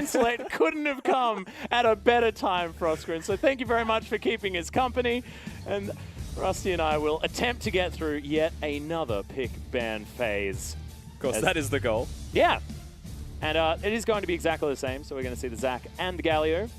Slate couldn't have come at a better time, Frostgrin. So thank you very much for keeping us company. And Rusty and I will attempt to get through yet another pick ban phase. Of course, that is the goal. Yeah. And it is going to be exactly the same. So we're going to see the Zac and the Galio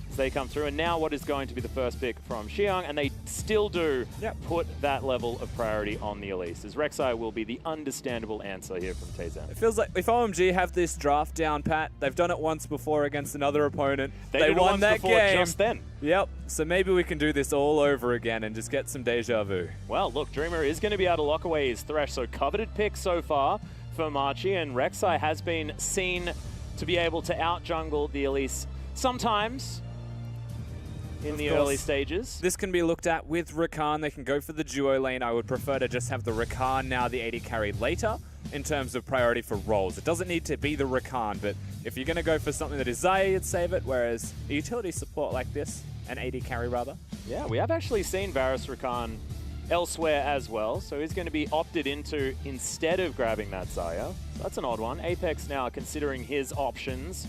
as they come through. And now what is going to be the first pick from Xiang. And they still do put that level of priority on the Elise, as Rek'Sai will be the understandable answer here from Tayzan. It feels like if OMG have this draft down pat, they've done it once before against another opponent. They won that game just then. Yep. So maybe we can do this all over again and just get some deja vu. Well, look, Dreamer is going to be able to lock away his Thresh. So coveted pick so far for Machi, and Rek'Sai has been seen to be able to out-jungle the Elise sometimes in the early stages. This can be looked at with Rakan. They can go for the duo lane. I would prefer to just have the Rakan now, the AD carry later, in terms of priority for roles. It doesn't need to be the Rakan, but if you're going to go for something that is Xayah, you'd save it, whereas a utility support like this, an AD carry rather. Yeah, we have actually seen Varus Rakan elsewhere as well, so he's going to be opted into instead of grabbing that Xayah. So that's an odd one. Apex now considering his options.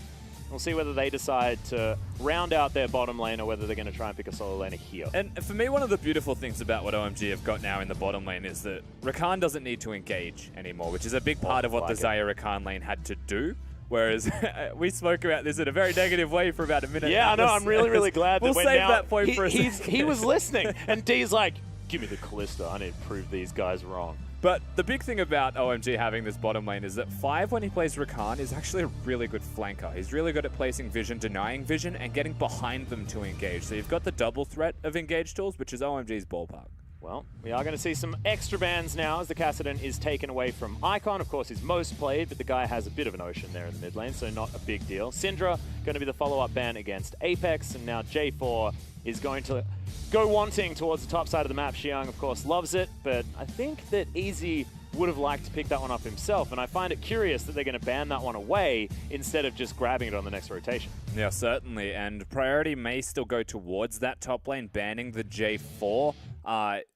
We'll see whether they decide to round out their bottom lane or whether they're going to try and pick a solo laner here. And for me, one of the beautiful things about what OMG have got now in the bottom lane is that Rakan doesn't need to engage anymore, which is a big part of what the Xayah Rakan lane had to do. Whereas we spoke about this in a very negative way for about a minute. Yeah, I know. I'm really, really glad that we'll save that point for a second. He was listening, and D's like, give me the Kalista. I need to prove these guys wrong. But the big thing about OMG having this bottom lane is that 5, when he plays Rakan, is actually a really good flanker. He's really good at placing vision, denying vision, and getting behind them to engage. So you've got the double threat of engage tools, which is OMG's ballpark. Well, we are going to see some extra bans now as the Kassadin is taken away from Icon. Of course, he's most played, but the guy has a bit of an ocean there in the mid lane, so not a big deal. Syndra going to be the follow-up ban against Apex, and now J4 is going to go wanting towards the top side of the map. Xiang, of course, loves it, but I think that Easy would have liked to pick that one up himself, and I find it curious that they're going to ban that one away instead of just grabbing it on the next rotation. Yeah, certainly, and priority may still go towards that top lane. Banning the J4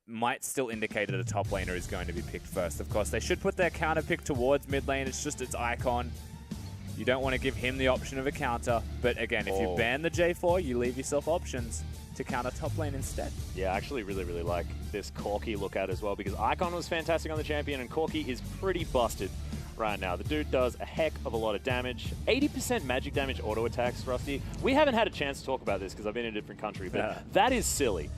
might still indicate that a top laner is going to be picked first. Of course, they should put their counter pick towards mid lane. It's just its Icon. You don't want to give him the option of a counter, but again, if you ban the J4, you leave yourself options to counter top lane instead. Yeah, I actually really, really like this Corki look at as well, because Icon was fantastic on the champion, and Corki is pretty busted right now. The dude does a heck of a lot of damage. 80% magic damage auto attacks, Rusty. We haven't had a chance to talk about this because I've been in a different country, but that is silly.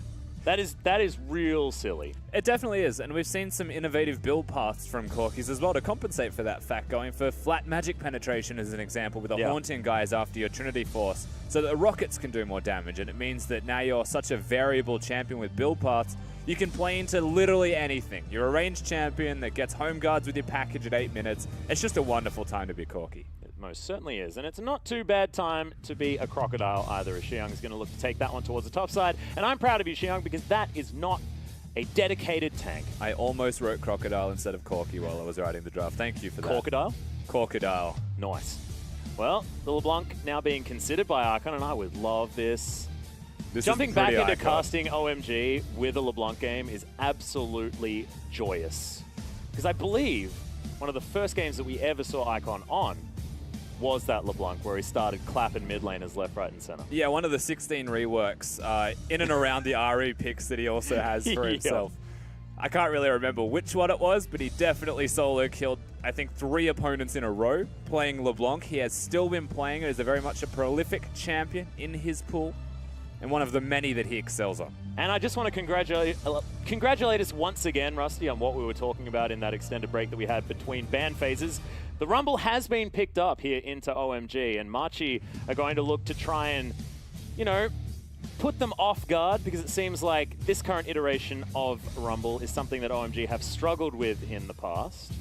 That is real silly. It definitely is, and we've seen some innovative build paths from Corkis as well to compensate for that fact, going for flat magic penetration as an example with the Haunting guys after your Trinity Force, so that the rockets can do more damage, and it means that now you're such a variable champion with build paths, you can play into literally anything. You're a ranged champion that gets home guards with your package at 8 minutes. It's just a wonderful time to be Corki. Most certainly is, and it's not too bad time to be a crocodile either, as Xiang is going to look to take that one towards the top side, and I'm proud of you, Xiang, because that is not a dedicated tank. I almost wrote crocodile instead of Corki while I was writing the draft. Thank you for that. Crocodile? Crocodile. Nice. Well, the LeBlanc now being considered by Archon, and I would love this. Jumping back into casting OMG with a LeBlanc game is absolutely joyous, because I believe one of the first games that we ever saw Icon on was that LeBlanc, where he started clapping mid laners left, right, and center. Yeah, one of the 16 reworks in and around the RE picks that he also has for himself. I can't really remember which one it was, but he definitely solo killed, I think, 3 opponents in a row playing LeBlanc. He has still been playing it as a very much a prolific champion in his pool, and one of the many that he excels on. And I just want to congratulate us once again, Rusty, on what we were talking about in that extended break that we had between ban phases. The Rumble has been picked up here into OMG, and Machi are going to look to try and, you know, put them off guard, because it seems like this current iteration of Rumble is something that OMG have struggled with in the past.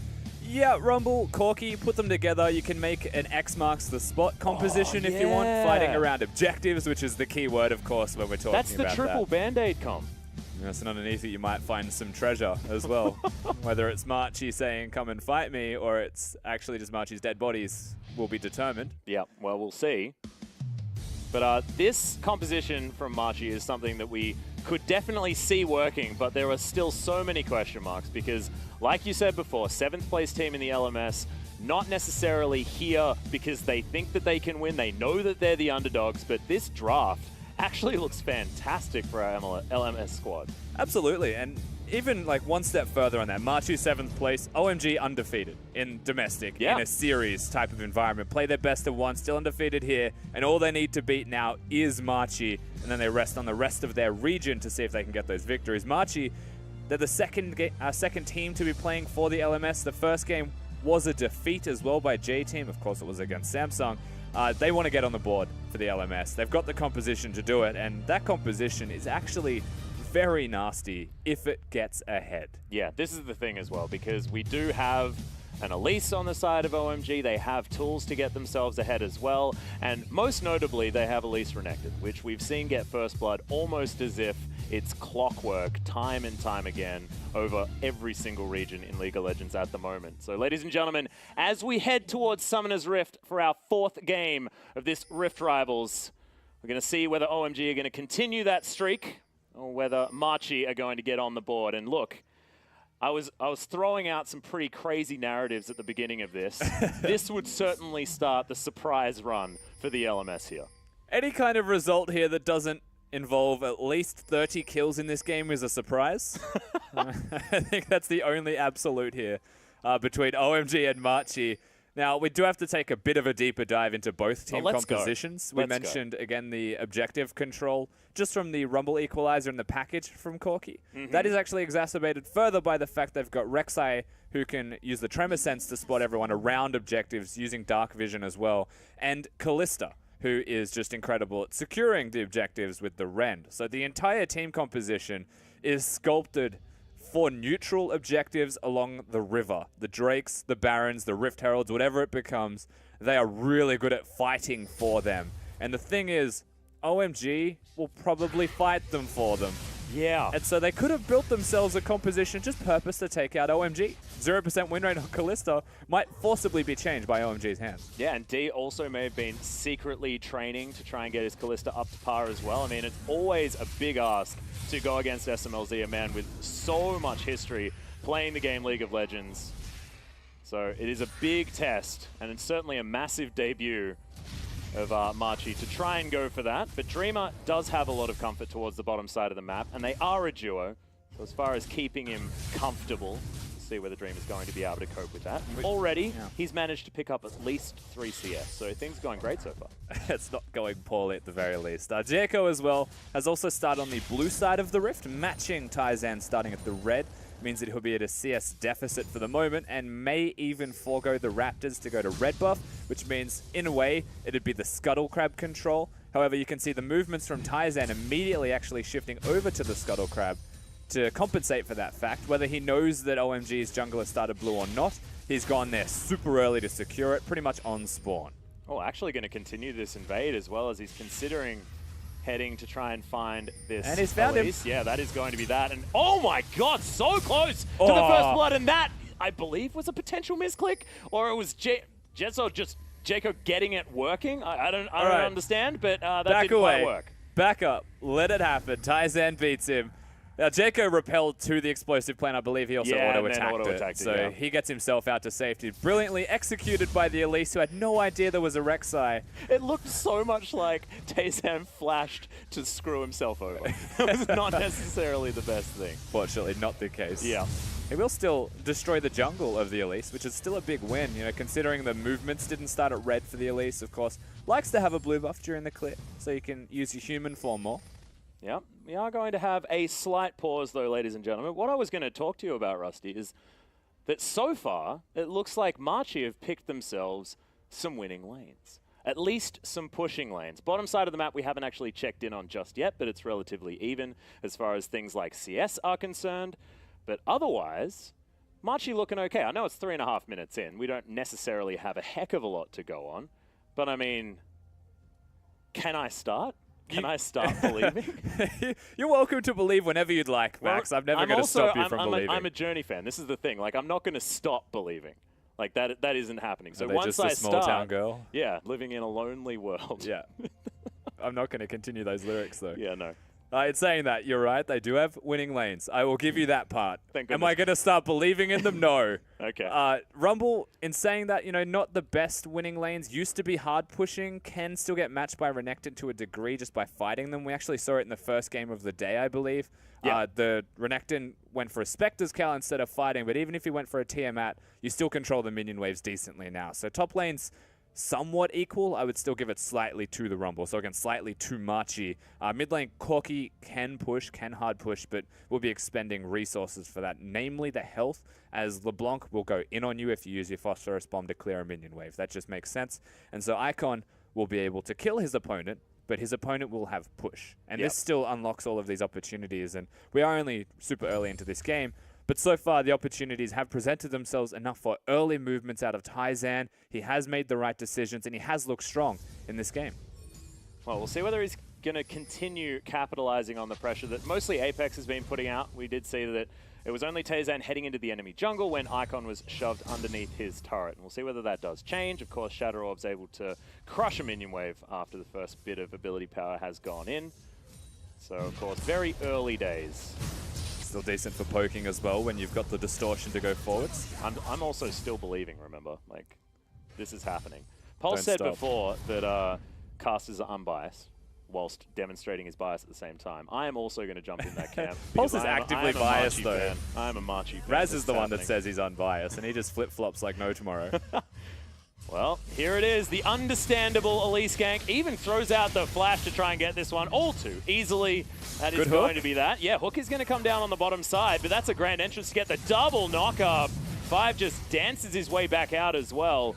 Yeah, Rumble, Corki, put them together. You can make an X marks the spot composition if you want, fighting around objectives, which is the key word, of course, when we're talking about that. That's the triple Band-Aid comp. Yes, and underneath it you might find some treasure as well. Whether it's Machi saying, come and fight me, or it's actually just Machi's dead bodies will be determined. Yeah, well, we'll see. But this composition from Machi is something that we could definitely see working, but there are still so many question marks because, like you said before, 7th place team in the LMS, not necessarily here because they think that they can win. They know that they're the underdogs, but this draft actually looks fantastic for our LMS squad. Absolutely, and even like one step further on that, Machi 7th place, OMG undefeated in domestic, in a series type of environment. Play their best of one, still undefeated here, and all they need to beat now is Machi, and then they rest on the rest of their region to see if they can get those victories. Machi, they're the second team to be playing for the LMS. The first game was a defeat as well by J-Team. Of course, it was against Samsung. They want to get on the board for the LMS. They've got the composition to do it, and that composition is actually very nasty if it gets ahead. Yeah, this is the thing as well, because we do have an Elise on the side of OMG. They have tools to get themselves ahead as well, and most notably, they have Elise Renekton, which we've seen get first blood almost as if it's clockwork time and time again over every single region in League of Legends at the moment. So ladies and gentlemen, as we head towards Summoner's Rift for our 4th game of this Rift Rivals, we're going to see whether OMG are going to continue that streak or whether Machi are going to get on the board. And look, I was throwing out some pretty crazy narratives at the beginning of this. This would certainly start the surprise run for the LMS here. Any kind of result here that doesn't involve at least 30 kills in this game is a surprise. I think that's the only absolute here between OMG and Machi. Now, we do have to take a bit of a deeper dive into both team compositions. We mentioned, again, the objective control just from the Rumble Equalizer and the package from Corki. That is actually exacerbated further by the fact they've got Rek'Sai, who can use the Tremor Sense to spot everyone around objectives using Dark Vision as well, and Kalista, who is just incredible at securing the objectives with the Rend. So the entire team composition is sculpted for neutral objectives along the river. The Drakes, the Barons, the Rift Heralds, whatever it becomes, they are really good at fighting for them. And the thing is, OMG will probably fight them for them. Yeah. And so they could have built themselves a composition just purpose to take out OMG. 0% win rate on Kalista might forcibly be changed by OMG's hands. Yeah, and D also may have been secretly training to try and get his Kalista up to par as well. I mean, it's always a big ask to go against SMLZ, a man with so much history playing the game League of Legends. So it is a big test, and it's certainly a massive debut of Machi to try and go for that. But Dreamer does have a lot of comfort towards the bottom side of the map, and they are a duo. So as far as keeping him comfortable, we'll see whether Dreamer's going to be able to cope with that. Already, he's managed to pick up at least 3 CS, so things are going great so far. It's not going poorly at the very least. Jaco as well has also started on the blue side of the Rift, matching Taizan starting at the red. Means that he'll be at a CS deficit for the moment and may even forego the Raptors to go to red buff, which means, in a way, it'd be the Scuttle Crab control. However, you can see the movements from Taizan immediately actually shifting over to the Scuttle Crab to compensate for that fact. Whether he knows that OMG's jungler started blue or not, he's gone there super early to secure it, pretty much on spawn. Oh, actually going to continue this invade as well as he's considering heading to try and find this. And he's found him. Yeah, that is going to be that. And oh my god, so close to the first blood. And that, I believe, was a potential misclick. Or it was Jaco getting it working. I don't understand, but that didn't quite work. Back up. Let it happen. Taizan beats him. Now, Jaco repelled to the explosive plane. I believe he also auto-attacked it. So he gets himself out to safety. Brilliantly executed by the Elise, who had no idea there was a Rek'Sai. It looked so much like Taizan flashed to screw himself over. It was not necessarily the best thing. Fortunately, not the case. Yeah. He will still destroy the jungle of the Elise, which is still a big win, you know, considering the movements didn't start at red for the Elise, of course. Likes to have a blue buff during the clear, so you can use your human form more. Yeah, we are going to have a slight pause, though, ladies and gentlemen. What I was going to talk to you about, Rusty, is that so far, it looks like Machi have picked themselves some winning lanes. At least some pushing lanes. Bottom side of the map we haven't actually checked in on just yet, but it's relatively even as far as things like CS are concerned. But otherwise, Machi looking okay. I know it's 3.5 minutes in. We don't necessarily have a heck of a lot to go on. But I mean, can I start? Can I start believing? You're welcome to believe whenever you'd like, Max. I'm never going to stop you from believing. I'm a Journey fan. This is the thing. Like, I'm not going to stop believing. Like, that isn't happening. So once just I a small start, town girl? Yeah, living in a lonely world. Yeah. I'm not going to continue those lyrics, though. Yeah, no. In saying that, you're right. They do have winning lanes. I will give you that part. Thank Am I going to start believing in them? No. Okay. Rumble, in saying that, not the best winning lanes, used to be hard pushing, can still get matched by Renekton to a degree just by fighting them. We actually saw it in the first game of the day, I believe. Yeah. The Renekton went for a Spectre's Cal instead of fighting, but even if he went for a Tiamat, you still control the minion waves decently now. So top lane's somewhat equal. I would still give it slightly to the Rumble. So again, slightly to Machi. Mid lane, Corki can push, can hard push, but will be expending resources for that, namely the health, as LeBlanc will go in on you if you use your Phosphorus Bomb to clear a minion wave. That just makes sense. And so Icon will be able to kill his opponent, but his opponent will have push. And this still unlocks all of these opportunities. And we are only super early into this game, but so far, the opportunities have presented themselves enough for early movements out of Taizan. He has made the right decisions, and he has looked strong in this game. Well, we'll see whether he's going to continue capitalizing on the pressure that mostly Apex has been putting out. We did see that it was only Taizan heading into the enemy jungle when Icon was shoved underneath his turret. And we'll see whether that does change. Of course, Shatter Orb's able to crush a minion wave after the first bit of ability power has gone in. So, of course, very early days. Still decent for poking as well when you've got the distortion to go forwards. I'm also still believing, remember? Like, this is happening. Pulse said before that casters are unbiased whilst demonstrating his bias at the same time. I am also going to jump in that camp. Pulse is actively biased, though. I'm a Machi fan. Raz is the one that says he's unbiased, and he just flip-flops like no tomorrow. Well, here it is, the understandable Elise gank. Even throws out the flash to try and get this one all too easily. That is going to be that. Yeah, Hook is going to come down on the bottom side, but that's a grand entrance to get the double knock-up. Five just dances his way back out as well.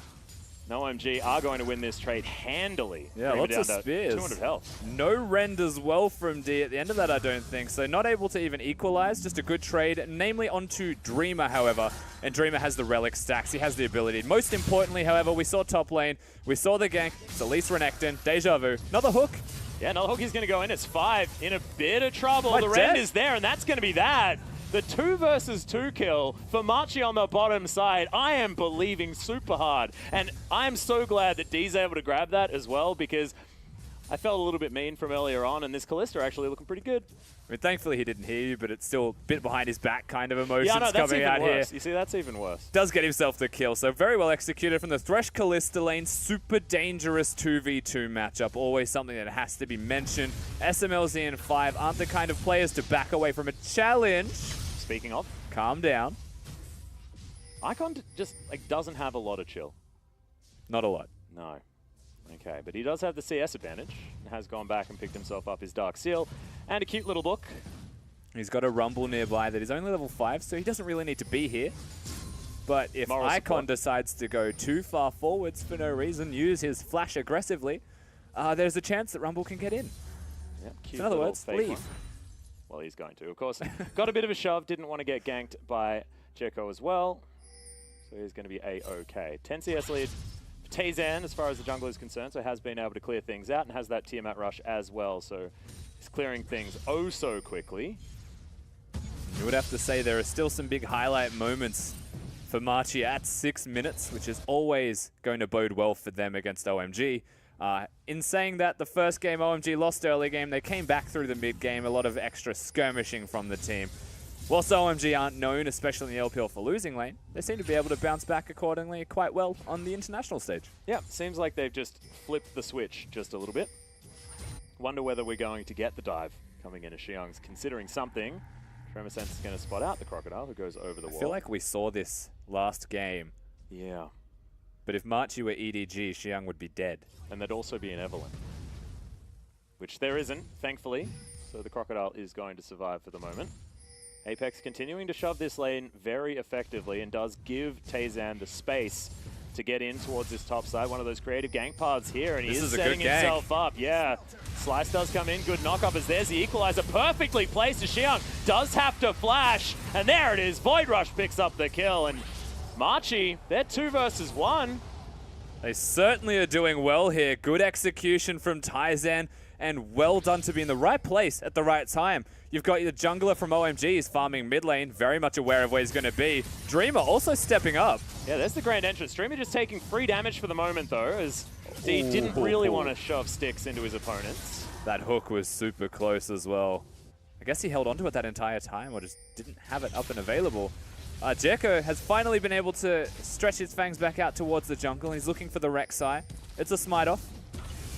No OMG are going to win this trade handily. Yeah, lots of spears. 200 health. No rend as well from D at the end of that, I don't think. So not able to even equalize, just a good trade, namely onto Dreamer, however. And Dreamer has the relic stacks, he has the ability. Most importantly, however, we saw top lane, we saw the gank, it's Elise Renekton, Deja Vu, another hook. Yeah, another hook is going to go in. It's Five in a bit of trouble. The rend is there, and that's going to be that. The 2 versus 2 kill for Machi on the bottom side. I am believing super hard. And I'm so glad that D's able to grab that as well, because I felt a little bit mean from earlier on, and this Kalista actually looking pretty good. I mean, thankfully he didn't hear you, but it's still a bit behind his back kind of emotions coming out here. You see, that's even worse. Does get himself the kill, so very well executed from the Thresh Kalista lane. Super dangerous 2v2 matchup, always something that has to be mentioned. SMLZ and Five aren't the kind of players to back away from a challenge. Speaking of, calm down. Icon just doesn't have a lot of chill. Not a lot. No. Okay, but he does have the CS advantage and has gone back and picked himself up his Dark Seal and a cute little book. He's got a Rumble nearby that is only level 5, so he doesn't really need to be here. But if Icon decides to go too far forwards for no reason, use his flash aggressively, there's a chance that Rumble can get in. Yep, cute. So in other words, leave. One. Well, he's going to, of course. Got a bit of a shove, didn't want to get ganked by Jekko as well. So he's going to be A-OK. 10 CS lead. Taizan, as far as the jungle is concerned, so has been able to clear things out and has that Tiamat rush as well. So he's clearing things oh so quickly. You would have to say there are still some big highlight moments for Machi at 6 minutes, which is always going to bode well for them against OMG. In saying that, the first game OMG lost early game, they came back through the mid game, a lot of extra skirmishing from the team. Whilst OMG aren't known, especially in the LPL, for losing lane, they seem to be able to bounce back accordingly quite well on the international stage. Yeah, seems like they've just flipped the switch just a little bit. Wonder whether we're going to get the dive coming in as Xiang's considering something. Tremor Sense is going to spot out the Crocodile who goes over the wall. I feel like we saw this last game. Yeah. But if Machi were EDG, Xiang would be dead. And there'd also be an Evelyn. Which there isn't, thankfully. So the Crocodile is going to survive for the moment. Apex continuing to shove this lane very effectively and does give Taizan the space to get in towards this top side. One of those creative gank paths here, and he is setting himself up. Yeah, Slice does come in. Good knock-up as there's the equalizer. Perfectly placed as Xiang does have to flash. And there it is. Void Rush picks up the kill. And Machi, they're 2 versus 1. They certainly are doing well here. Good execution from Taizan, and well done to be in the right place at the right time. You've got the jungler from OMG, he's farming mid lane, very much aware of where he's going to be. Dreamer also stepping up. Yeah, there's the grand entrance. Dreamer just taking free damage for the moment, though, as D didn't really want to shove sticks into his opponents. That hook was super close as well. I guess he held onto it that entire time or just didn't have it up and available. Jekko has finally been able to stretch his fangs back out towards the jungle. He's looking for the Rek'Sai. It's a smite off.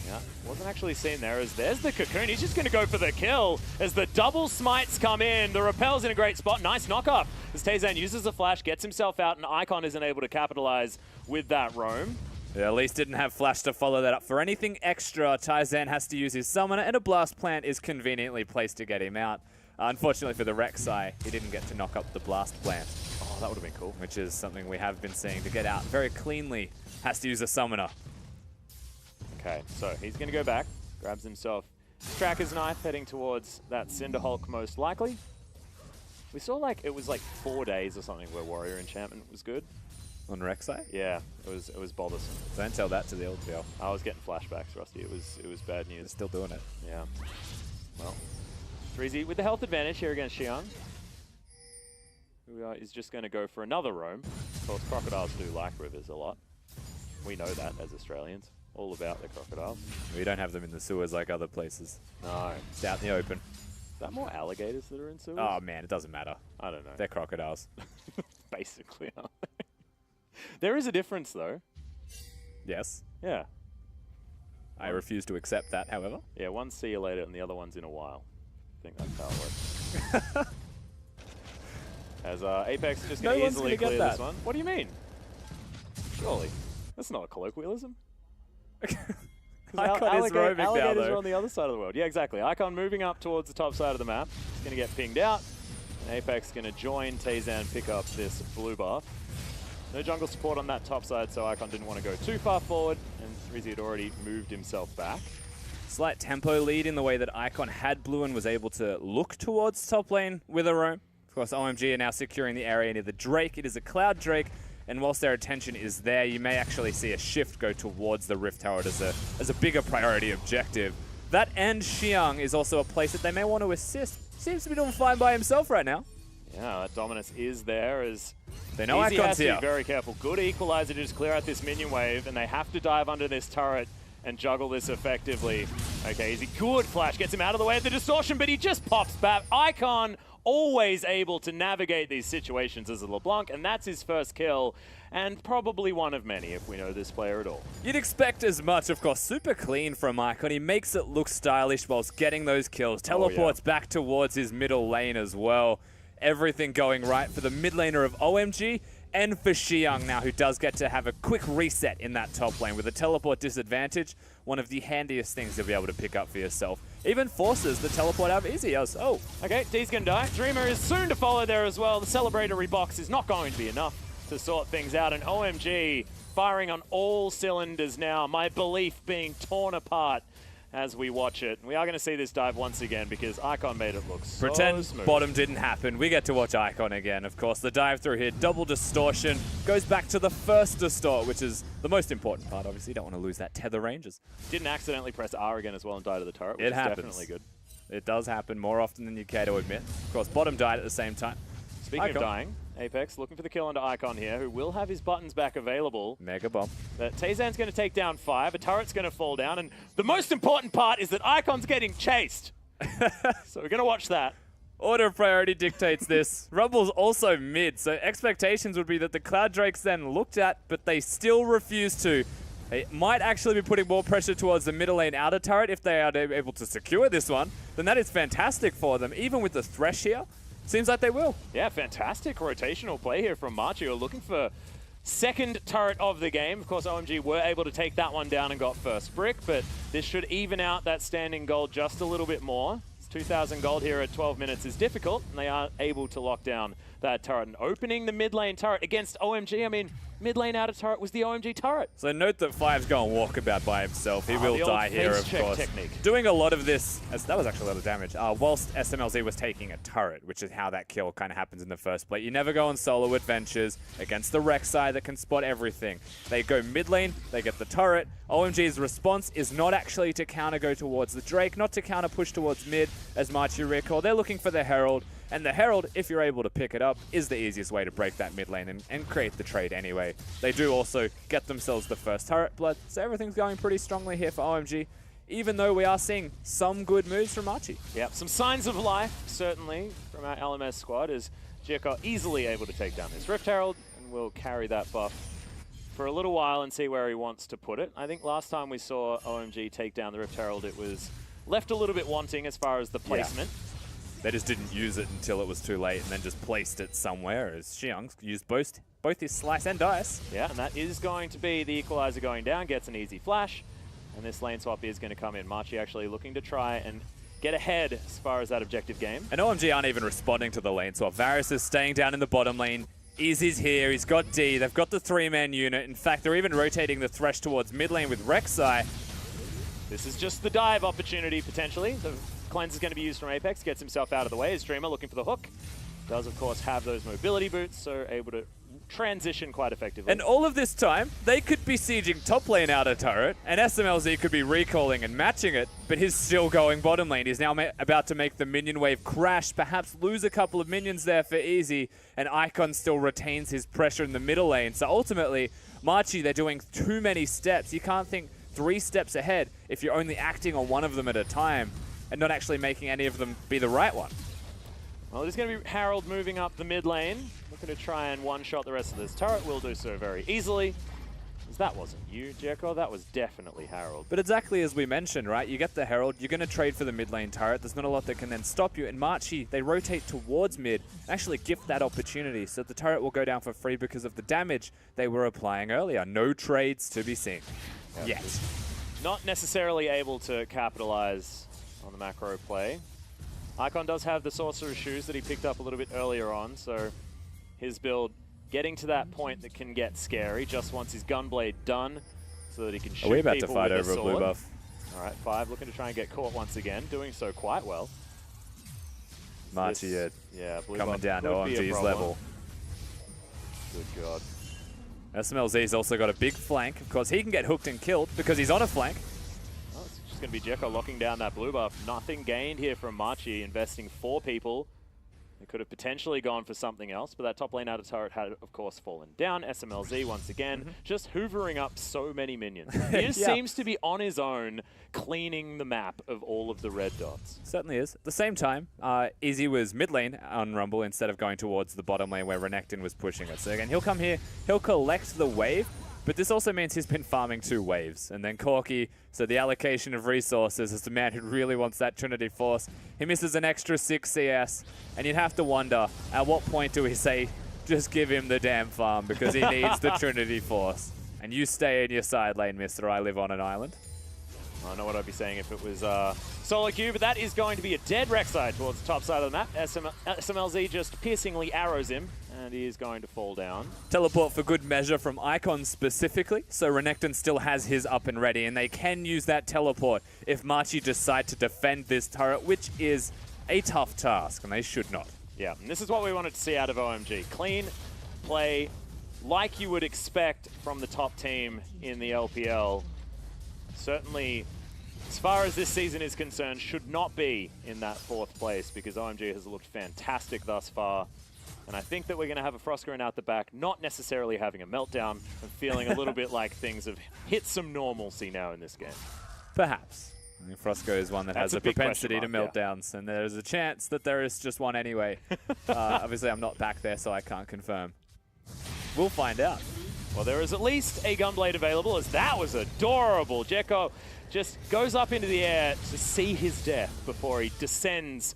Yeah, wasn't actually seen there as there's the Cocoon. He's just going to go for the kill as the double smites come in. The Repel's in a great spot. Nice knock-up as Tayzan uses the flash, gets himself out, and Icon isn't able to capitalize with that roam. Yeah, at least didn't have flash to follow that up. For anything extra, Tayzan has to use his summoner, and a blast plant is conveniently placed to get him out. Unfortunately for the Rek'Sai, he didn't get to knock up the blast plant. Oh, that would have been cool. Which is something we have been seeing to get out very cleanly. Has to use a summoner. Okay, so he's going to go back, grabs himself Tracker's Knife, heading towards that Cinder Hulk most likely. We saw like, it was like 4 days or something where Warrior Enchantment was good. On Rek'Sai? Yeah, it was bothersome. Don't tell that to the LPL. I was getting flashbacks, Rusty. It was bad news. They're still doing it. Yeah. Well, Freezy with the health advantage here against Xiang. Who is just going to go for another roam. Of course, crocodiles do like rivers a lot. We know that as Australians. All about the crocodiles. We don't have them in the sewers like other places. No. It's out in the open. Is that more alligators that are in sewers? Oh man, it doesn't matter. I don't know. They're crocodiles. Basically, aren't they? There is a difference though. Yes. Yeah. I refuse to accept that, however. Yeah, one's see you later and the other one's in a while. I think that's how it works. As Apex just going to easily clear this one. What do you mean? Surely. That's not a colloquialism. Icon is roaming now, alligators though. are on the other side of the world. Yeah, exactly. Icon moving up towards the top side of the map. He's going to get pinged out. And Apex going to join Tayzan, pick up this blue buff. No jungle support on that top side, so Icon didn't want to go too far forward. And Rizzy had already moved himself back. Slight tempo lead in the way that Icon had blue and was able to look towards top lane with a roam. Of course, OMG are now securing the area near the Drake. It is a Cloud Drake. And whilst their attention is there, you may actually see a shift go towards the Rift Tower as a bigger priority objective. That and Xiang is also a place that they may want to assist. Seems to be doing fine by himself right now. Yeah, that dominance is there as they know Easy Icon's has to here. be very careful. Good equalizer to just clear out this minion wave, and they have to dive under this turret and juggle this effectively. Okay, Easy, good flash, gets him out of the way of the distortion, but he just pops back. Icon always able to navigate these situations as a LeBlanc, and that's his first kill, and probably one of many if we know this player at all. You'd expect as much, of course. Super clean from Icon. He makes it look stylish whilst getting those kills. Teleports back towards his middle lane as well. Everything going right for the mid laner of OMG and for Xiang now, who does get to have a quick reset in that top lane with a teleport disadvantage. One of the handiest things to be able to pick up for yourself. Even forces the teleport out of Izzy. Oh. Okay, D's gonna die. Dreamer is soon to follow there as well. The celebratory box is not going to be enough to sort things out, and OMG firing on all cylinders now. My belief being torn apart as we watch it. We are going to see this dive once again because Icon made it look so Pretend smooth. bottom didn't happen. We get to watch Icon again, of course. The dive through here, double distortion, goes back to the first distort, which is the most important part, obviously. You don't want to lose that tether ranges. Didn't accidentally press R again as well and die to the turret, which It happens. is definitely good. It does happen more often than you care to admit. Of course, bottom died at the same time. Speaking of dying, Apex looking for the kill onto Icon here, who will have his buttons back available. Mega bomb. But Tayzan's going to take down 5, a turret's going to fall down, and the most important part is that Icon's getting chased. So we're going to watch that. Order of priority dictates this. Rumble's also mid, so expectations would be that the Cloud Drake's then looked at, but they still refuse to. They might actually be putting more pressure towards the middle lane outer turret if they are able to secure this one. Then that is fantastic for them, even with the Thresh here. Seems like they will. Yeah, fantastic rotational play here from Machi, who are looking for second turret of the game. Of course, OMG were able to take that one down and got first brick, but this should even out that standing gold just a little bit more. 2,000 gold here at 12 minutes is difficult, and they are able to lock down that turret. And opening the mid lane turret against OMG, I mean, mid lane outer turret was the OMG turret. So note that Five's going walkabout by himself. He will die here, of course. Technique. Doing a lot of this, that was actually a lot of damage, whilst SMLZ was taking a turret, which is how that kill kind of happens in the first play. You never go on solo adventures against the Rek'Sai that can spot everything. They go mid lane, they get the turret. OMG's response is not actually to counter go towards the Drake, not to counter push towards mid, as Machi recall. They're looking for the Herald, and the Herald, if you're able to pick it up, is the easiest way to break that mid lane and create the trade anyway. They do also get themselves the first turret blood, so everything's going pretty strongly here for OMG. even though we are seeing some good moves from Machi. Yep, some signs of life, certainly, from our LMS squad, as Jericho easily able to take down this Rift Herald, and will carry that buff for a little while and see where he wants to put it. I think last time we saw OMG take down the Rift Herald, it was left a little bit wanting as far as the placement. Yeah. They just didn't use it until it was too late and then just placed it somewhere, as Xiang used both his slice and dice. Yeah, and that is going to be the equalizer going down, gets an easy flash, and this lane swap is going to come in. Machi actually looking to try and get ahead as far as that objective game. And OMG aren't even responding to the lane swap. Varus is staying down in the bottom lane. Easy's here, he's got D, they've got the 3-man unit. In fact, they're even rotating the Thresh towards mid lane with Rek'Sai. This is just the dive opportunity, potentially. The cleanse is going to be used from Apex, gets himself out of the way as Dreamer looking for the hook. Does, of course, have those mobility boots, so able to transition quite effectively. And all of this time, they could be sieging top lane outer turret, and SMLZ could be recalling and matching it, but he's still going bottom lane. He's now about to make the minion wave crash, perhaps lose a couple of minions there for Easy, and Icon still retains his pressure in the middle lane. So ultimately, Machi, they're doing too many steps. You can't think 3 steps ahead if you're only acting on one of them at a time and not actually making any of them be the right one. Well, there's going to be Harold moving up the mid lane, looking to try and one-shot the rest of this turret. Will do so very easily. As that wasn't you, Jericho. That was definitely Harold. But exactly as we mentioned, right? You get the Herald, you're going to trade for the mid lane turret. There's not a lot that can then stop you. And Machi, they rotate towards mid, actually gift that opportunity. So the turret will go down for free because of the damage they were applying earlier. No trades to be seen. Yet. Not necessarily able to capitalize on the macro play. Icon does have the Sorcerer's Shoes that he picked up a little bit earlier on, so his build getting to that point that can get scary. Just wants his Gunblade done so that he can shoot people with a sword. Are we about to fight over a blue buff? All right, 5 looking to try and get caught once again, doing so quite well. Machi, yeah, blue coming buff down to OMG's level. Good God. SMLZ's also got a big flank. Of course, he can get hooked and killed because he's on a flank. Oh, it's just going to be Jekko locking down that blue buff. Nothing gained here from Machi, investing 4 people. They could have potentially gone for something else, but that top lane outer turret had, of course, fallen down. SMLZ, once again, just hoovering up so many minions. He just seems to be on his own, cleaning the map of all of the red dots. Certainly is. At the same time, Easy was mid lane on Rumble instead of going towards the bottom lane where Renekton was pushing it. So again, he'll come here, he'll collect the wave, but this also means he's been farming 2 waves. And then Corki, so the allocation of resources as the man who really wants that Trinity Force, he misses an extra 6 CS, and you'd have to wonder, at what point do we say, just give him the damn farm because he needs the Trinity Force. And you stay in your side lane, mister, I live on an island. I don't know what I'd be saying if it was solo queue, but that is going to be a dead Rek'Sai towards the top side of the map. SMLZ just piercingly arrows him, and he is going to fall down. Teleport for good measure from Icon specifically, so Renekton still has his up and ready, and they can use that teleport if Machi decide to defend this turret, which is a tough task, and they should not. Yeah, and this is what we wanted to see out of OMG. Clean play, like you would expect from the top team in the LPL. Certainly, as far as this season is concerned, should not be in that 4th place because OMG has looked fantastic thus far. And I think that we're going to have a Froscarin out the back, not necessarily having a meltdown, and feeling a little bit like things have hit some normalcy now in this game. Perhaps. I mean, Frosco is one that has a propensity to meltdowns, and there's a chance that there is just one anyway. Obviously, I'm not back there, so I can't confirm. We'll find out. Well, there is at least a Gunblade available, as that was adorable. Jekko just goes up into the air to see his death before he descends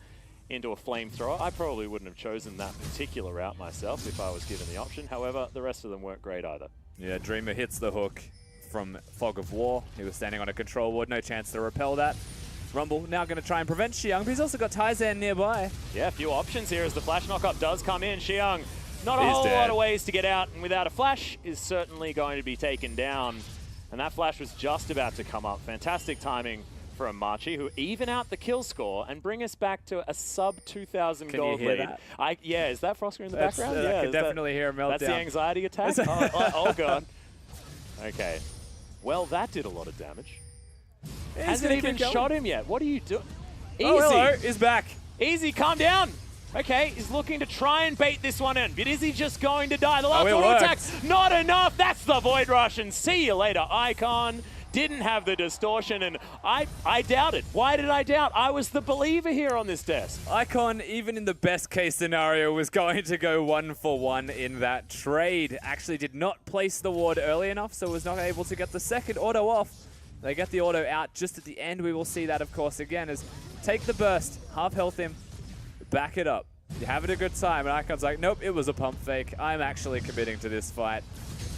into a flamethrower. I probably wouldn't have chosen that particular route myself if I was given the option. However, the rest of them weren't great either. Yeah, Dreamer hits the hook from Fog of War. He was standing on a control ward, no chance to repel that. Rumble now going to try and prevent Xiang, but he's also got Taizan nearby. Yeah, a few options here as the flash knockup does come in. Xiang, not a whole lot of ways to get out, and without a flash is certainly going to be taken down. And that flash was just about to come up. Fantastic timing from Machi, who even out the kill score and bring us back to a sub 2,000 gold lead. That? Yeah, is that Froscarin in the background? Yeah, I can definitely hear a meltdown. That's the anxiety attack? oh, God. Okay. Well, that did a lot of damage. Hasn't even shot him yet. What are you doing? Easy. Oh, hello. He's back. Easy, calm down. Okay, he's looking to try and bait this one in, but is he just going to die? The last auto attack, not enough. That's the Void Rush, and see you later, Icon. didn't have the distortion, and I doubted. Why did I doubt? I was the believer here on this desk. Icon, even in the best case scenario, was going to go 1-for-1 in that trade. Actually did not place the ward early enough, so was not able to get the second auto off. They get the auto out just at the end. We will see that, of course, again, as take the burst, half health him, back it up. You're having a good time, and Icon's like, nope, it was a pump fake. I'm actually committing to this fight.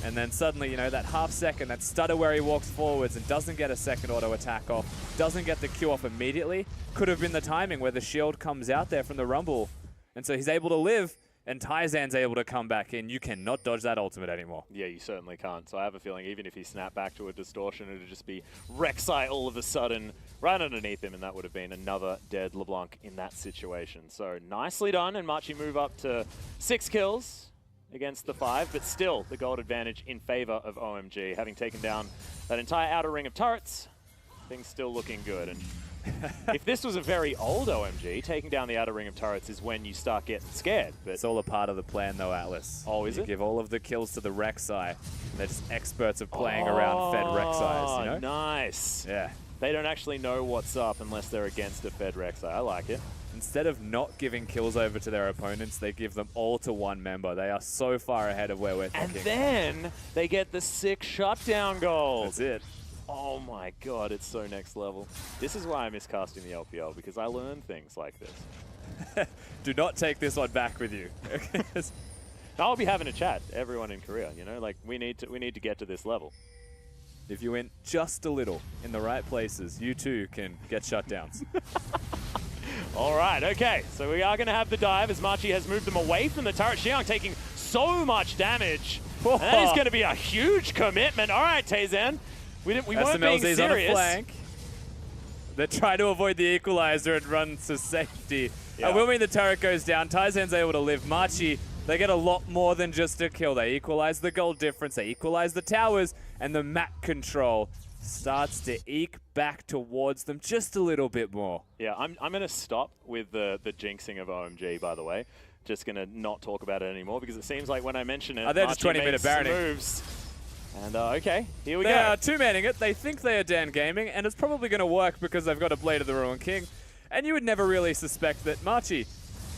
And then suddenly, you know, that half second, that stutter where he walks forwards and doesn't get a second auto attack off, doesn't get the Q off immediately, could have been the timing where the shield comes out there from the Rumble. And so he's able to live, and Taizan's able to come back in. You cannot dodge that ultimate anymore. Yeah, you certainly can't. So I have a feeling even if he snapped back to a distortion, it would just be Rek'Sai all of a sudden right underneath him, and that would have been another dead LeBlanc in that situation. So nicely done, and Machi move up to 6 kills against the 5, but still the gold advantage in favor of OMG. Having taken down that entire outer ring of turrets, things still looking good. And if this was a very old OMG, taking down the outer ring of turrets is when you start getting scared. But it's all a part of the plan, though, Atlas. Oh, is it? You give all of the kills to the Rek'Sai. They're just experts of playing around fed Rek'Sais, you know? Nice. Yeah. They don't actually know what's up unless they're against a fed Rek'Sai. I like it. Instead of not giving kills over to their opponents, they give them all to one member. They are so far ahead of where we're thinking. And then they get the sick shutdown goal. That's it. Oh my god, it's so next level. This is why I miss casting the LPL, because I learn things like this. Do not take this one back with you. I'll be having a chat, everyone in Korea, you know, like we need to get to this level. If you went just a little in the right places, you too can get shutdowns. All right, okay, so we are going to have the dive as Machi has moved them away from the turret. Xiang taking so much damage. And that is going to be a huge commitment. All right, Taizan, we weren't being serious. On a flank. They're trying to avoid the equalizer and run to safety. Yeah. When the turret goes down, Taizan's able to live. Machi, they get a lot more than just a kill. They equalize the gold difference, they equalize the towers, and the map control starts to eke back towards them just a little bit more. Yeah, I'm going to stop with the jinxing of OMG, by the way. Just going to not talk about it anymore because it seems like when I mention it, they're just 20-minute Baroning moves. And okay, here we they go. They are two-manning it. They think they are Dan Gaming, and it's probably going to work because they've got a Blade of the Ruined King. And you would never really suspect that Machi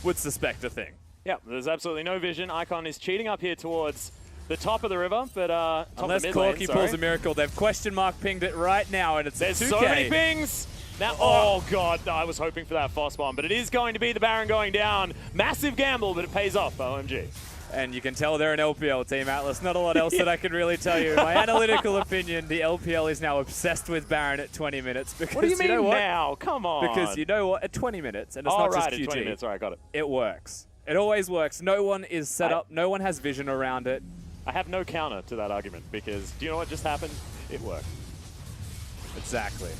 would suspect a thing. Yeah, there's absolutely no vision. Icon is cheating up here towards the top of the river, but top unless of the mid Corki lane, pulls a miracle, they've question mark pinged it right now, and it's there's 2K. so many pings. Now, oh god, I was hoping for that Foss bomb, but it is going to be the Baron going down. Massive gamble, but it pays off. OMG. And you can tell they're an LPL team, Atlas. Not a lot else that I can really tell you. In my analytical opinion, the LPL is now obsessed with Baron at 20 minutes. Because what do you mean know what? now? Come on. Because you know what? At 20 minutes, and it's not right, just QG. At 20 minutes. All right, got it. It works. It always works. No one is set up. No one has vision around it. I have no counter to that argument because do you know what just happened? It worked. Exactly.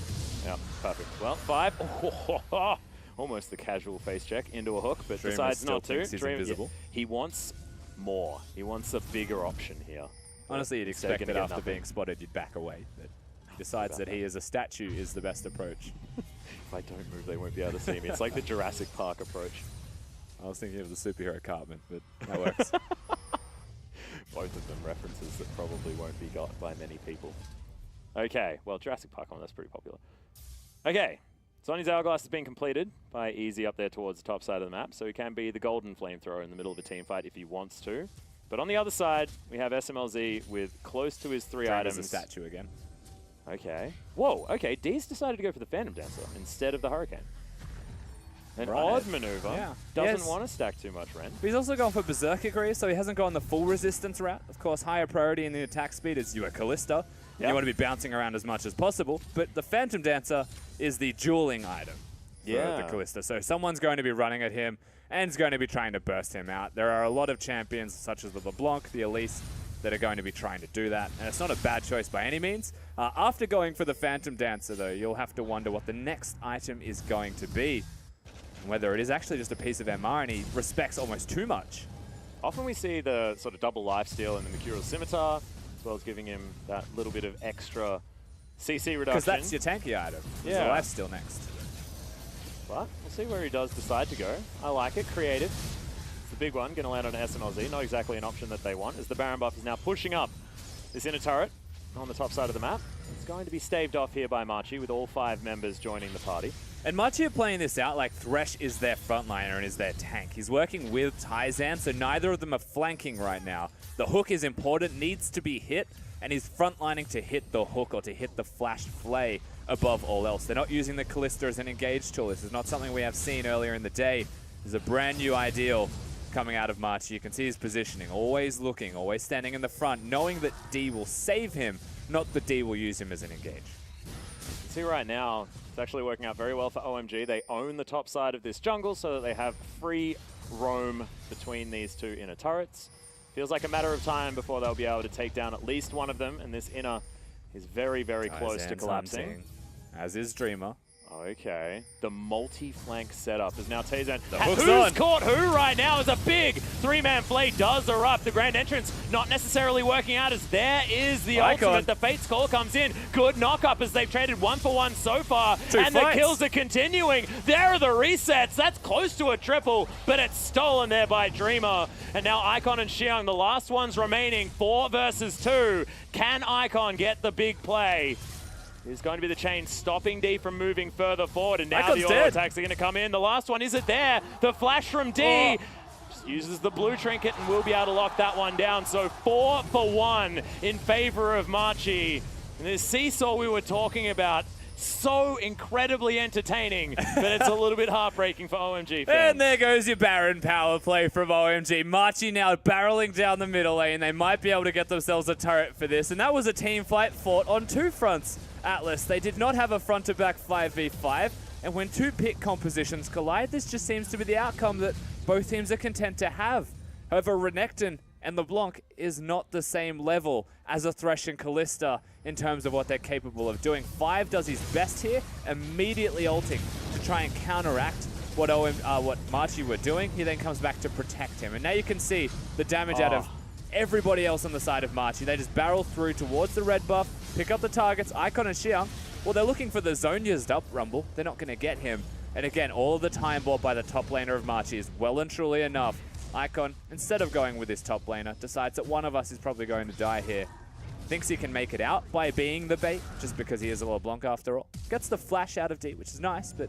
Yeah, perfect. Well, 5. Oh, almost the casual face check into a hook, but decides not to. He's invisible. He wants more. He wants a bigger option here. Honestly, you'd expect that after being spotted, you'd back away. But he decides that he, as a statue, is the best approach. If I don't move, they won't be able to see me. It's like the Jurassic Park approach. I was thinking of the superhero Cartman, but that works. Both of them references that probably won't be got by many people. Okay, well, Jurassic Park, that's pretty popular. Okay, Sonny's Hourglass has been completed by Easy up there towards the top side of the map, so he can be the golden flamethrower in the middle of a team fight if he wants to. But on the other side, we have SMLZ with close to his 3 items. As a statue again. Okay. Whoa, okay, D's decided to go for the Phantom Dancer instead of the Hurricane. An odd maneuver. Yeah. Doesn't want to stack too much Ren. But he's also gone for Berserker Grease, so he hasn't gone the full resistance route. Of course, higher priority in the attack speed is you are Callista. Yep. You want to be bouncing around as much as possible. But the Phantom Dancer is the dueling item for the Callista. So someone's going to be running at him and is going to be trying to burst him out. There are a lot of champions, such as the LeBlanc, the Elise, that are going to be trying to do that. And it's not a bad choice by any means. After going for the Phantom Dancer, though, you'll have to wonder what the next item is going to be. Whether it is actually just a piece of MR and he respects almost too much. Often we see the sort of double lifesteal and the Mercurial Scimitar, as well as giving him that little bit of extra CC reduction. Because that's your tanky item. Yeah. The lifesteal next. But we'll see where he does decide to go. I like it. Creative. It's the big one. Going to land on an SMLZ. Not exactly an option that they want, as the Baron buff is now pushing up this inner turret. on the top side of the map. It's going to be staved off here by Machi with all 5 members joining the party. And Machi are playing this out like Thresh is their frontliner and is their tank. He's working with Taizan, so neither of them are flanking right now. The hook is important, needs to be hit, and he's frontlining to hit the hook or to hit the flash flay above all else. They're not using the Kalista as an engage tool. This is not something we have seen earlier in the day. This is a brand new ideal coming out of Machi. You can see his positioning, always looking, always standing in the front, knowing that D will save him, not that D will use him as an engage. You can see right now, it's actually working out very well for OMG. They own the top side of this jungle so that they have free roam between these 2 inner turrets. Feels like a matter of time before they'll be able to take down at least one of them, and this inner is very, very close to collapsing. Hunting, as is Dreamer. Okay, the multi-flank setup is now Taizan. Who's caught who right now as a big 3-man play does erupt. The grand entrance not necessarily working out as there is the ultimate. The Fate's Call comes in. Good knock-up as they've traded 1 for 1 so far. And the kills are continuing. There are the resets. That's close to a triple, but it's stolen there by Dreamer. And now Icon and Xiang, the last ones remaining, 4 versus 2. Can Icon get the big play? Is going to be the chain stopping D from moving further forward, and now Icon's the auto dead. attacks are going to come in. The last one, is it there? The flash from D just uses the blue trinket and will be able to lock that one down. So 4 for 1 in favor of Machi. And this seesaw we were talking about, so incredibly entertaining, but it's a little bit heartbreaking for OMG fans. And there goes your Baron power play from OMG. Machi now barreling down the middle lane. They might be able to get themselves a turret for this. And that was a team fight fought on 2 fronts. Atlas, they did not have a front-to-back 5v5. And when 2 pick compositions collide, this just seems to be the outcome that both teams are content to have. However, Renekton and LeBlanc is not the same level as a Thresh and Kalista in terms of what they're capable of doing. 5 does his best here, immediately ulting to try and counteract what Machi were doing. He then comes back to protect him. And now you can see the damage out of everybody else on the side of Machi. They just barrel through towards the red buff, pick up the targets. Icon and Xiang, well, they're looking for the zone used up Rumble. They're not going to get him. And again, all of the time bought by the top laner of Machi is well and truly enough. Icon, instead of going with his top laner, decides that one of us is probably going to die here. Thinks he can make it out by being the bait, just because he is a LeBlanc after all. Gets the flash out of D, which is nice, but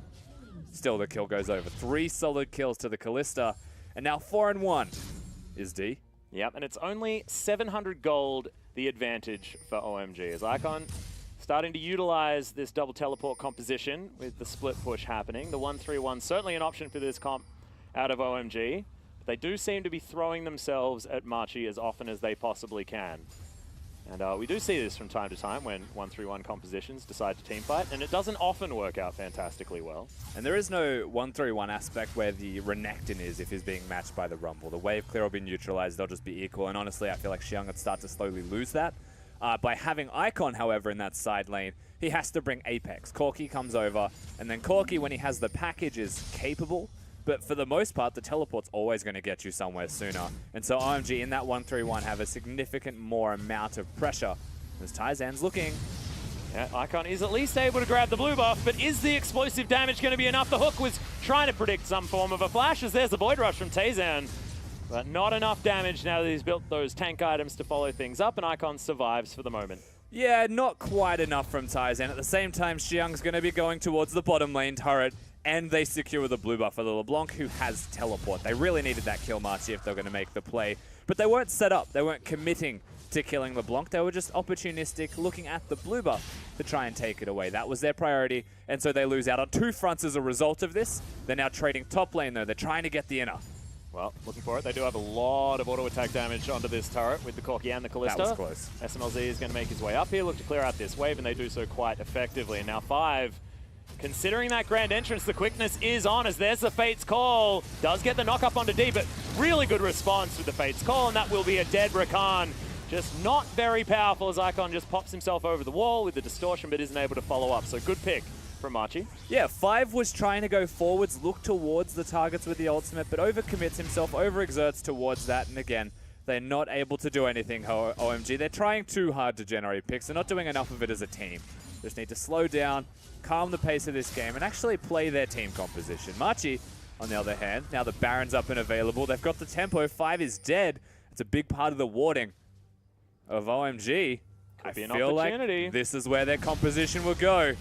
still the kill goes over. 3 solid kills to the Kalista, and now 4-1 is D. Yep, and it's only 700 gold the advantage for OMG, as Icon starting to utilize this double teleport composition with the split push happening. The 1-3-1 certainly an option for this comp out of OMG. They do seem to be throwing themselves at Machi as often as they possibly can. And we do see this from time to time when 1-3-1 compositions decide to teamfight, and it doesn't often work out fantastically well. And there is no 1-3-1 aspect where the Renekton is if he's being matched by the Rumble. The wave clear will be neutralized, they'll just be equal, and honestly I feel like Xiang would start to slowly lose that. By having Icon, however, in that side lane, he has to bring Apex. Corki comes over, and then Corki, when he has the package, is capable. But for the most part, the teleport's always going to get you somewhere sooner. And so OMG in that 1-3-1 have a significant more amount of pressure as Taizan's looking. Yeah, Icon is at least able to grab the blue buff, but is the explosive damage going to be enough? The hook was trying to predict some form of a flash, as there's the Void Rush from Taizan. But not enough damage now that he's built those tank items to follow things up, and Icon survives for the moment. Yeah, not quite enough from Taizan. At the same time, Xiang's going to be going towards the bottom lane turret, and they secure the blue buff for the LeBlanc, who has teleport. They really needed that kill, Machi, if they're going to make the play. But they weren't set up. They weren't committing to killing LeBlanc. They were just opportunistic, looking at the blue buff to try and take it away. That was their priority, and so they lose out on 2 fronts as a result of this. They're now trading top lane, though. They're trying to get the inner. Well, looking for it. They do have a lot of auto attack damage onto this turret with the Corki and the Kalista. That was close. SMLZ is going to make his way up here, look to clear out this wave, and they do so quite effectively. And now 5, considering that grand entrance, the quickness is on, as there's the Fate's Call. Does get the knock up onto D, but really good response with the Fate's Call, and that will be a dead Rakan. Just not very powerful, as Icon just pops himself over the wall with the distortion, but isn't able to follow up. So good pick from Machi. Yeah, 5 was trying to go forwards, look towards the targets with the ultimate, but overcommits himself, overexerts towards that, and again, they're not able to do anything, OMG. They're trying too hard to generate picks. They're not doing enough of it as a team. Just need to slow down, calm the pace of this game, and actually play their team composition. Machi, on the other hand, now the Baron's up and available. They've got the tempo. 5 is dead. It's a big part of the warding of OMG. Could be an feel opportunity. like this is where their composition will go.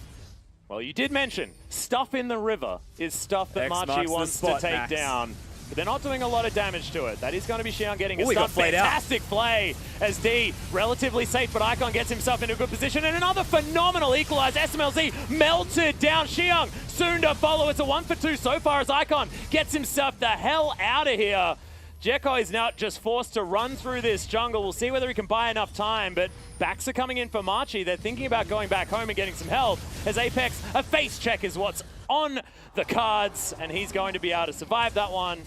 Well, you did mention stuff in the river is stuff that Machi wants to take down. But they're not doing a lot of damage to it. That is going to be Xiang getting a stun. Fantastic play as D, relatively safe, but Icon gets himself into a good position. And another phenomenal equalize. SMLZ melted down Xiang. Soon to follow. It's a 1 for 2 so far as Icon gets himself the hell out of here. Jekko is now just forced to run through this jungle. We'll see whether he can buy enough time, but backs are coming in for Machi. They're thinking about going back home and getting some help. As Apex, a face check is what's on the cards, and he's going to be able to survive that one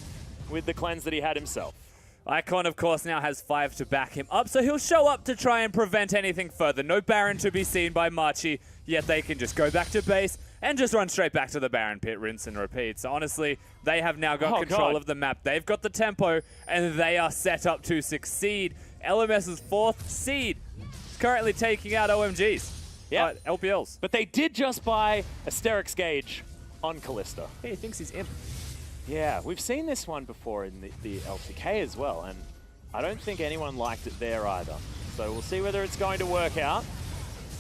with the cleanse that he had himself. Icon, of course, now has 5 to back him up, so he'll show up to try and prevent anything further. No Baron to be seen by Machi, yet they can just go back to base and just run straight back to the Baron pit, rinse and repeat. So honestly, they have now got control of the map. They've got the tempo, and they are set up to succeed. LMS's 4th seed is currently taking out OMGs. Yeah, LPLs. But they did just buy Asterix Gauge on Kalista. Yeah, he thinks he's imp. Yeah, we've seen this one before in the LCK as well, and I don't think anyone liked it there either. So we'll see whether it's going to work out.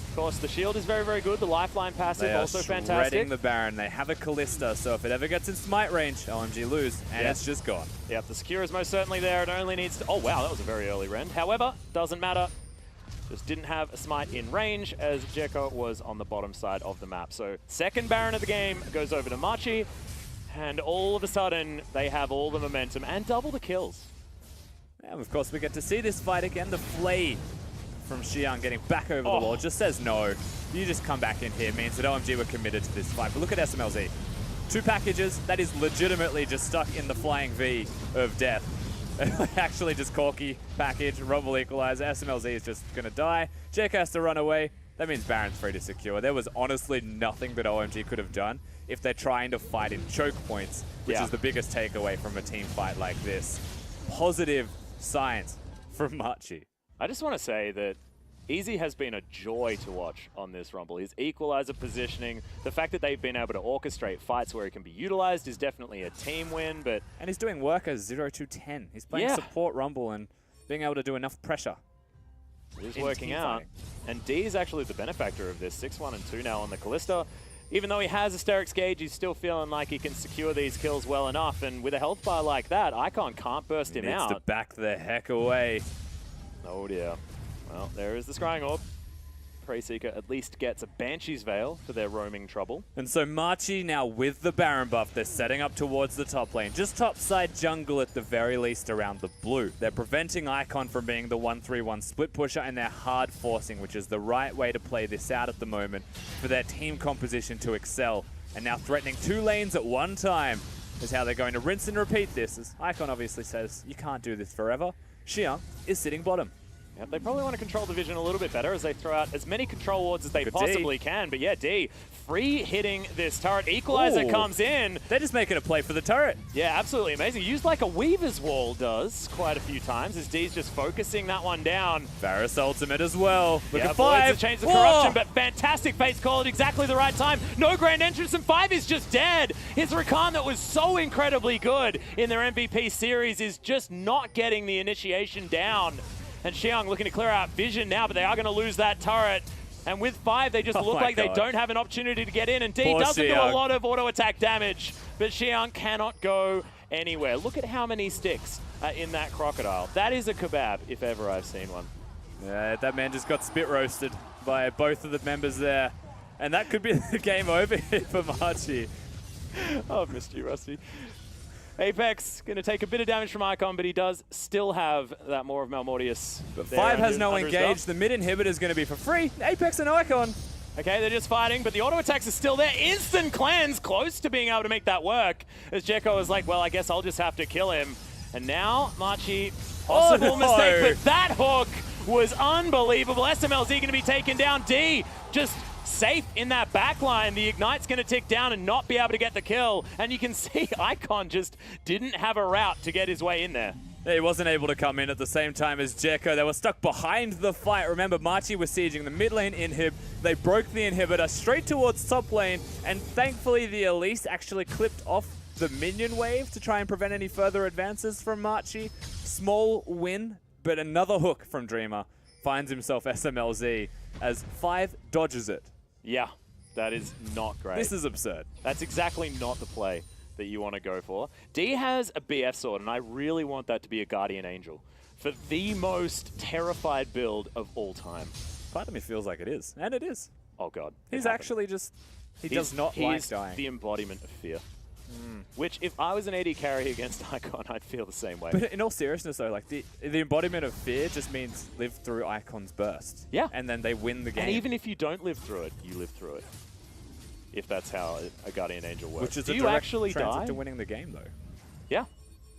Of course, the shield is very, very good. The lifeline passive also fantastic. Shredding the Baron. They have a Kalista, so if it ever gets in smite range, OMG lose, and it's just gone. Yep, the secure is most certainly there. It only needs to... Oh, wow, that was a very early rend. However, doesn't matter. Just didn't have a smite in range as Jekko was on the bottom side of the map. So second Baron of the game goes over to Machi, and all of a sudden, they have all the momentum and double the kills. And of course, we get to see this fight again. The flea from Xiang getting back over the wall just says no. You just come back in here means that OMG were committed to this fight. But look at SMLZ. 2 packages, that is legitimately just stuck in the flying V of death. Actually just Corky package, Rumble equalizer. SMLZ is just going to die. Jake has to run away. That means Baron's free to secure. There was honestly nothing that OMG could have done if they're trying to fight in choke points, which is the biggest takeaway from a team fight like this. Positive signs from Machi. I just want to say that Easy has been a joy to watch on this Rumble. His equalizer positioning, the fact that they've been able to orchestrate fights where he can be utilized is definitely a team win, but... And he's doing work as 0-2-10. He's playing support Rumble and being able to do enough pressure. It is working out. And D is actually the benefactor of this. 6-1 and 2 now on the Kalista. Even though he has Asterix Gauge, he's still feeling like he can secure these kills well enough. And with a health bar like that, Icon can't burst him out. Needs to back the heck away. Oh dear. Well, there is the Scrying Orb. Preyseeker at least gets a Banshee's Veil for their roaming trouble. And so Machi now with the Baron buff, they're setting up towards the top lane. Just topside jungle at the very least around the blue. They're preventing Icon from being the 1-3-1 split pusher, and they're hard forcing, which is the right way to play this out at the moment for their team composition to excel. And now threatening 2 lanes at one time is how they're going to rinse and repeat this, as Icon obviously says, you can't do this forever. Xiang is sitting bottom. Yep, they probably want to control the vision a little bit better as they throw out as many control wards as they possibly can. But yeah, D, free hitting this turret. Equalizer comes in. They're just making a play for the turret. Yeah, absolutely amazing. Used like a Weaver's Wall does quite a few times as D's just focusing that one down. Varus ultimate as well. Look at 5. Avoids the change of corruption, but fantastic face call at exactly the right time. No grand entrance, and 5 is just dead. His Rakan that was so incredibly good in their MVP series is just not getting the initiation down. And Xiang looking to clear out vision now, but they are going to lose that turret. And with 5, they just look like they don't have an opportunity to get in. And D doesn't do a lot of auto attack damage, but Xiang cannot go anywhere. Look at how many sticks are in that crocodile. That is a kebab, if ever I've seen one. Yeah, that man just got spit roasted by both of the members there. And that could be the game over here for Machi. Oh, I've missed you, Rusty. Apex going to take a bit of damage from Icon, but he does still have that more of Malmortius. But 5 has no engage. The mid inhibitor is going to be for free. Apex and Icon. Okay, they're just fighting, but the auto attacks are still there. Instant cleanse, close to being able to make that work. As Jekko is like, well, I guess I'll just have to kill him. And now, Machi, possible mistake, but that hook was unbelievable. SMLZ going to be taken down. D just safe in that back line. The Ignite's going to tick down and not be able to get the kill. And you can see Icon just didn't have a route to get his way in there. He wasn't able to come in at the same time as Jekko. They were stuck behind the fight. Remember, Machi was sieging the mid lane inhib. They broke the inhibitor straight towards top lane. And thankfully, the Elise actually clipped off the minion wave to try and prevent any further advances from Machi. Small win, but another hook from Dreamer finds himself SMLZ as 5 dodges it. Yeah, that is not great. This is absurd. That's exactly not the play that you want to go for. D has a BF sword, and I really want that to be a Guardian Angel for the most terrified build of all time. Part of me feels like it is, and it is. Oh god. He's actually just, he does not like dying. He's the embodiment of fear. Which, if I was an AD carry against Icon, I'd feel the same way. But in all seriousness, though, like the embodiment of fear just means live through Icon's burst. Yeah. And then they win the game. And even if you don't live through it, you live through it. If that's how a Guardian Angel works. Which is Do a you direct actually transit die? to winning the game, though. Yeah.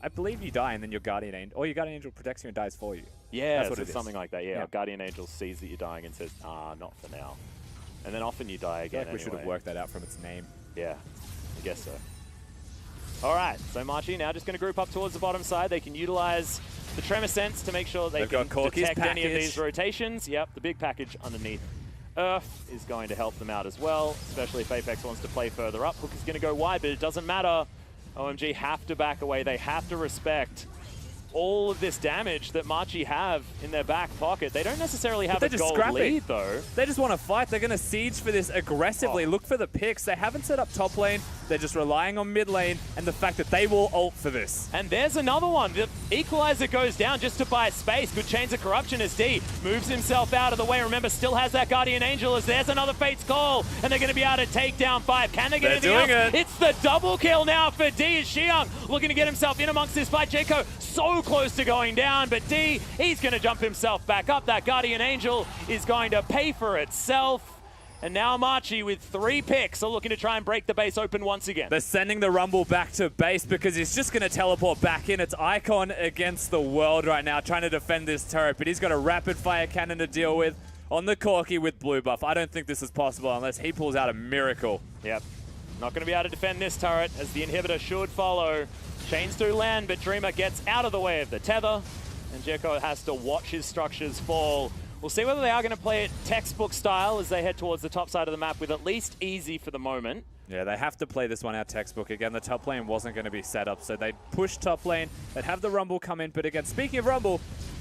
I believe you die, and then your Guardian Angel, or your Guardian Angel protects you and dies for you. Yeah, that's what it is. Something like that. Yeah, Guardian Angel sees that you're dying and says, "Ah, not for now." And then often you die again. I feel like we should have worked that out from its name. Yeah, I guess so. All right, so Machi now just going to group up towards the bottom side. They can utilize the Tremor Sense to make sure they can detect any of these rotations. Yep, the big package underneath Earth is going to help them out as well, especially if Apex wants to play further up. Hook is going to go wide, but it doesn't matter. OMG have to back away. They have to respect all of this damage that Machi have in their back pocket. They don't necessarily have a gold lead, though. They just want to fight. They're going to siege for this aggressively. Look for the picks. They haven't set up top lane. They're just relying on mid lane and the fact that they will ult for this. And there's another one. The Equalizer goes down just to buy space. Good Chains of Corruption as D moves himself out of the way. Remember, still has that Guardian Angel as there's another Fate's Call. And they're going to be able to take down 5. Can they get anything else? It's the double kill now for D as Xiang looking to get himself in amongst this fight. Jeko so close to going down, but D, he's going to jump himself back up. That Guardian Angel is going to pay for itself. And now Machi with 3 picks are looking to try and break the base open once again. They're sending the Rumble back to base because he's just going to teleport back in. It's Icon against the world right now, trying to defend this turret, but he's got a rapid fire cannon to deal with on the Corki with blue buff. I don't think this is possible unless he pulls out a miracle. Yep. Not going to be able to defend this turret as the inhibitor should follow. Chains do land, but Dreamer gets out of the way of the tether, and Jeko has to watch his structures fall. We'll see whether they are going to play it textbook style as they head towards the top side of the map with at least easy for the moment. Yeah, they have to play this one out textbook. Again, the top lane wasn't going to be set up, so they'd push top lane. They'd have the Rumble come in, but again, speaking of Rumble,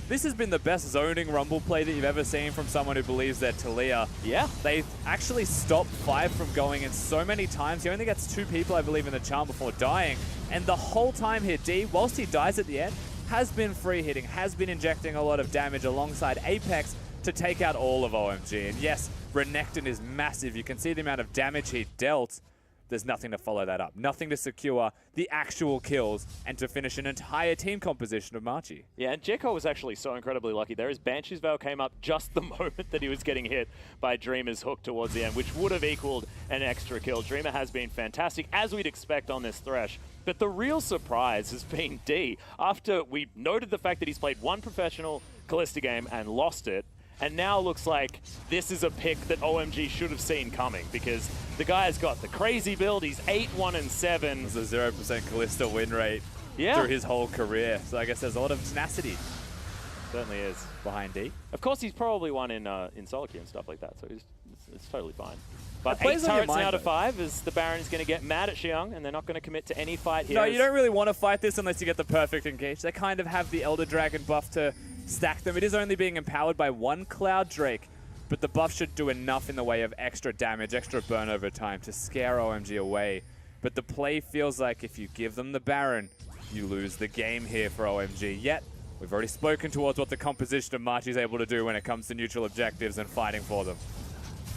this has been the best zoning Rumble play that you've ever seen from someone who believes they're Talia. Yeah. They've actually stopped 5 from going in so many times. He only gets 2 people, I believe, in the charm before dying. And the whole time here, D, whilst he dies at the end, has been free hitting, has been injecting a lot of damage alongside Apex to take out all of OMG. And yes, Renekton is massive. You can see the amount of damage he dealt. There's nothing to follow that up. Nothing to secure the actual kills and to finish an entire team composition of Machi. Yeah, and Jeko was actually so incredibly lucky there. His Banshee's Veil came up just the moment that he was getting hit by Dreamer's hook towards the end, which would have equaled an extra kill. Dreamer has been fantastic, as we'd expect on this Thresh. But the real surprise has been D. After we noted the fact that he's played 1 professional Kalista game and lost it, and now looks like this is a pick that OMG should have seen coming because the guy's got the crazy build. He's 8-1-7. There's a 0% Kalista win rate through his whole career. So I guess there's a lot of tenacity. Certainly is. Behind D. Of course, he's probably won in solo queue and stuff like that, so it's totally fine. But 8 turrets now to 5 as the Baron is going to get mad at Xiang, and they're not going to commit to any fight here. No, you don't really want to fight this unless you get the perfect engage. They kind of have the Elder Dragon buff to stack them. It is only being empowered by 1 Cloud Drake, but the buff should do enough in the way of extra damage, extra burn over time to scare OMG away. But the play feels like if you give them the Baron, you lose the game here for OMG. Yet, we've already spoken towards what the composition of Machi is able to do when it comes to neutral objectives and fighting for them.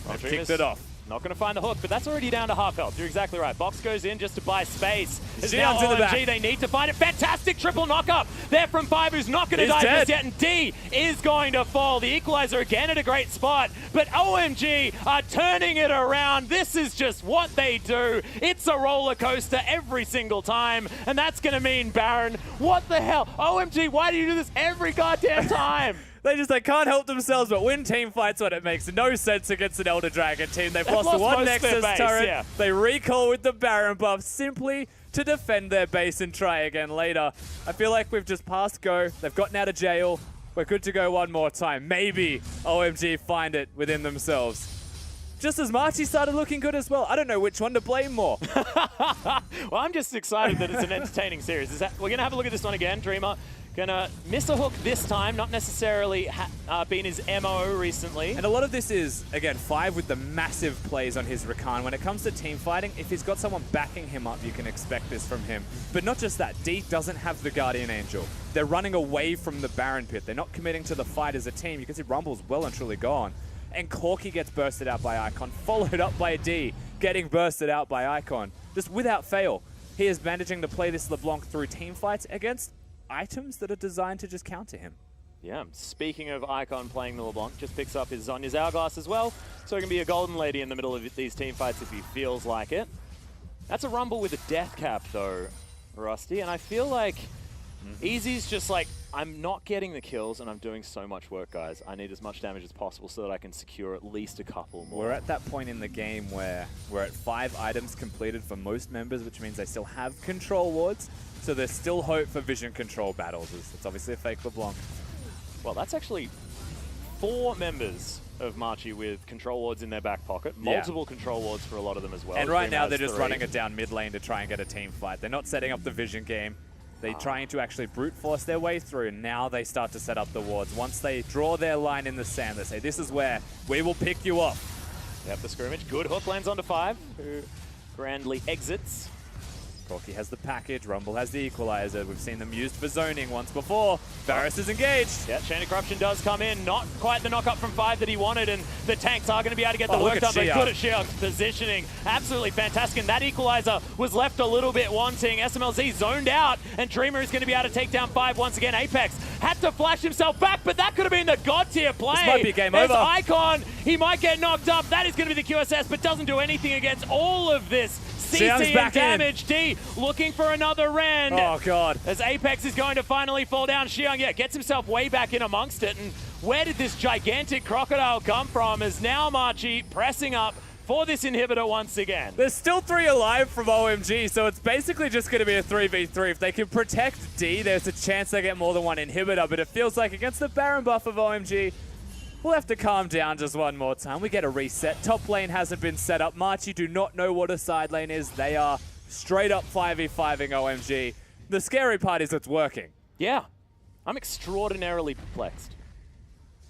They've kicked it off. Not going to find the hook, but that's already down to half health. You're exactly right. Box goes in just to buy space. Now in the back. OMG, they need to find it. Fantastic triple knock-up there from 5, who's not going to die just yet, and D is going to fall. The Equalizer again at a great spot, but OMG are turning it around. This is just what they do. It's a roller coaster every single time, and that's going to mean Baron. What the hell? OMG, why do you do this every goddamn time? They can't help themselves but win team fights when it makes no sense against an Elder Dragon team. They've lost 1 Nexus turret. Yeah. They recall with the Baron buff simply to defend their base and try again later. I feel like we've just passed go. They've gotten out of jail. We're good to go one more time. Maybe OMG find it within themselves. Just as Machi started looking good as well. I don't know which one to blame more. Well, I'm just excited that it's an entertaining series. We're going to have a look at this one again. Dreamer Gonna miss a hook this time, not necessarily been his MO recently. And a lot of this is, again, 5 with the massive plays on his Rakan. When it comes to team fighting, if he's got someone backing him up, you can expect this from him. But not just that, D doesn't have the Guardian Angel. They're running away from the Baron Pit. They're not committing to the fight as a team. You can see Rumble's well and truly gone. And Corki gets bursted out by Icon, followed up by D, getting bursted out by Icon. Just without fail, he is managing to play this LeBlanc through team fights against items that are designed to just counter him. Yeah, speaking of Icon playing the LeBlanc, just picks up his Zhonya's Hourglass as well, so he can be a golden lady in the middle of these team fights if he feels like it. That's a Rumble with a death cap though, Rusty, and I feel like Easy's just like, I'm not getting the kills and I'm doing so much work, guys. I need as much damage as possible so that I can secure at least a couple more. We're at that point in the game where we're at 5 items completed for most members, which means they still have control wards. So there's still hope for vision control battles. It's obviously a fake LeBlanc. Well, that's actually 4 members of Machi with control wards in their back pocket. Multiple control wards for a lot of them as well. And right now they're just running it down mid lane to try and get a team fight. They're not setting up the vision game. They're trying to actually brute force their way through. Now they start to set up the wards. Once they draw their line in the sand, they say, this is where we will pick you up. Yep, the scrimmage. Good hook lands onto 5, who grandly exits. Corki has the package, Rumble has the equalizer. We've seen them used for zoning once before. Varus is engaged. Yeah, Chain of Corruption does come in. Not quite the knock-up from 5 that he wanted, and the tanks are going to be able to get the work done. But good at Xiang's positioning. Absolutely fantastic. And that equalizer was left a little bit wanting. SMLZ zoned out, and Dreamer is going to be able to take down 5 once again. Apex had to flash himself back, but that could have been the god-tier play. This might be game over. Icon, he might get knocked up. That is going to be the QSS, but doesn't do anything against all of this. CC and damage. D looking for another rend. Oh, God. As Apex is going to finally fall down. Xiang, yeah, gets himself way back in amongst it. And where did this gigantic crocodile come from? As now Machi pressing up for this inhibitor once again. There's still 3 alive from OMG, so it's basically just going to be a 3v3. If they can protect D, there's a chance they get more than one inhibitor. But it feels like against the Baron buff of OMG, we'll have to calm down just one more time. We get a reset. Top lane hasn't been set up. Machi do not know what a side lane is. They are straight up 5v5ing OMG. The scary part is it's working. Yeah. I'm extraordinarily perplexed.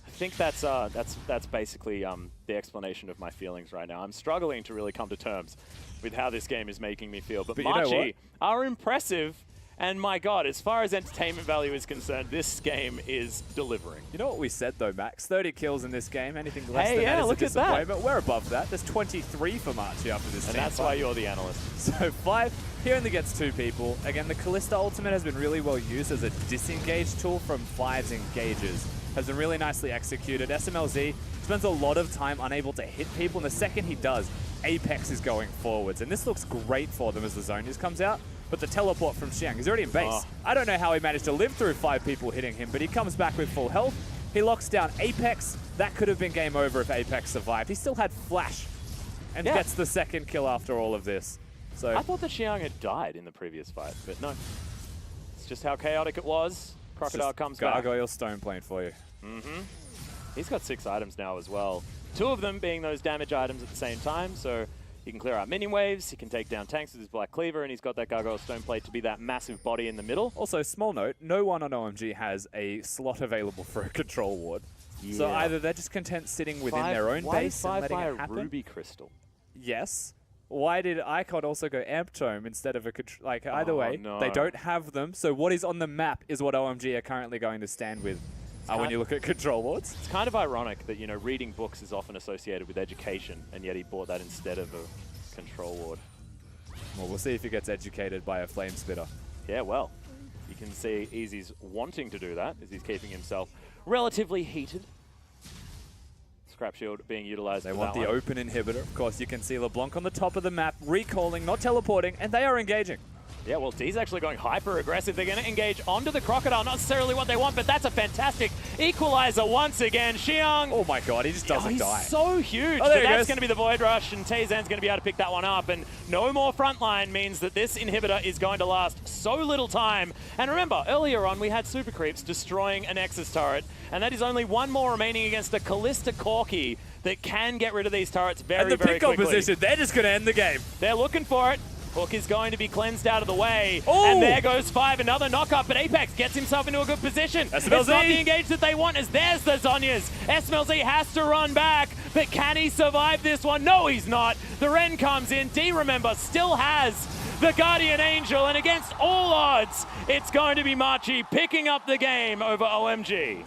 I think that's basically the explanation of my feelings right now. I'm struggling to really come to terms with how this game is making me feel. But Machi are impressive. And my God, as far as entertainment value is concerned, this game is delivering. You know what we said though, Max? 30 kills in this game. Anything less than that is look a at that. disappointment. We're above that. There's 23 for Machi after this And team that's fight. why you're the analyst. So 5, he only gets 2 people. Again, the Kalista ultimate has been really well used as a disengage tool from 5's engages. Has been really nicely executed. SMLZ spends a lot of time unable to hit people, and the second he does, Apex is going forwards. And this looks great for them as the zone just comes out. But the teleport from Xiang, he's already in base. I don't know how he managed to live through 5 people hitting him, but he comes back with full health. He locks down Apex. That could have been game over if Apex survived. He still had Flash and gets the second kill after all of this. So I thought that Xiang had died in the previous fight, but no. It's just how chaotic it was. Crocodile comes back. Gargoyle stone plane for you. He's got 6 items now as well. 2 of them being those damage items at the same time, so he can clear out minion waves, he can take down tanks with his Black Cleaver, and he's got that Gargoyle Stone Plate to be that massive body in the middle. Also, small note, no one on OMG has a slot available for a control ward. Yeah. So either they're just content sitting within their own base and letting it happen. Ruby Crystal? Yes. Why did Icon also go Amp Tome instead of a like either way? No. They don't have them, so what is on the map is what OMG are currently going to stand with. When you look at control wards. It's kind of ironic that, you know, reading books is often associated with education, and yet he bought that instead of a control ward. Well, we'll see if he gets educated by a flame spitter. Yeah, well, you can see Easy's wanting to do that as he's keeping himself relatively heated. Scrap Shield being utilized. They want the open inhibitor. Of course, you can see LeBlanc on the top of the map, recalling, not teleporting, and they are engaging. Yeah, well, D's actually going hyper-aggressive. They're going to engage onto the Crocodile. Not necessarily what they want, but that's a fantastic equalizer once again. Xiang. Oh my God, he just doesn't die. He's so huge. Oh, there he that's goes. going to be the Void Rush, and Tazan's going to be able to pick that one up. And no more frontline means that this inhibitor is going to last so little time. And remember, earlier on, we had Super Creeps destroying a Nexus turret, and that is only 1 more remaining against a Kalista Corki that can get rid of these turrets very, very quickly. And the pick-up position, they're just going to end the game. They're looking for it. Hook is going to be cleansed out of the way. Ooh. And there goes 5, another knock-up, but Apex gets himself into a good position. SMLZ. It's not the engage that they want, as there's the Zhonyas. SMLZ has to run back, but can he survive this one? No, he's not. The Ren comes in. D, remember, still has the Guardian Angel, and against all odds, it's going to be Machi picking up the game over OMG.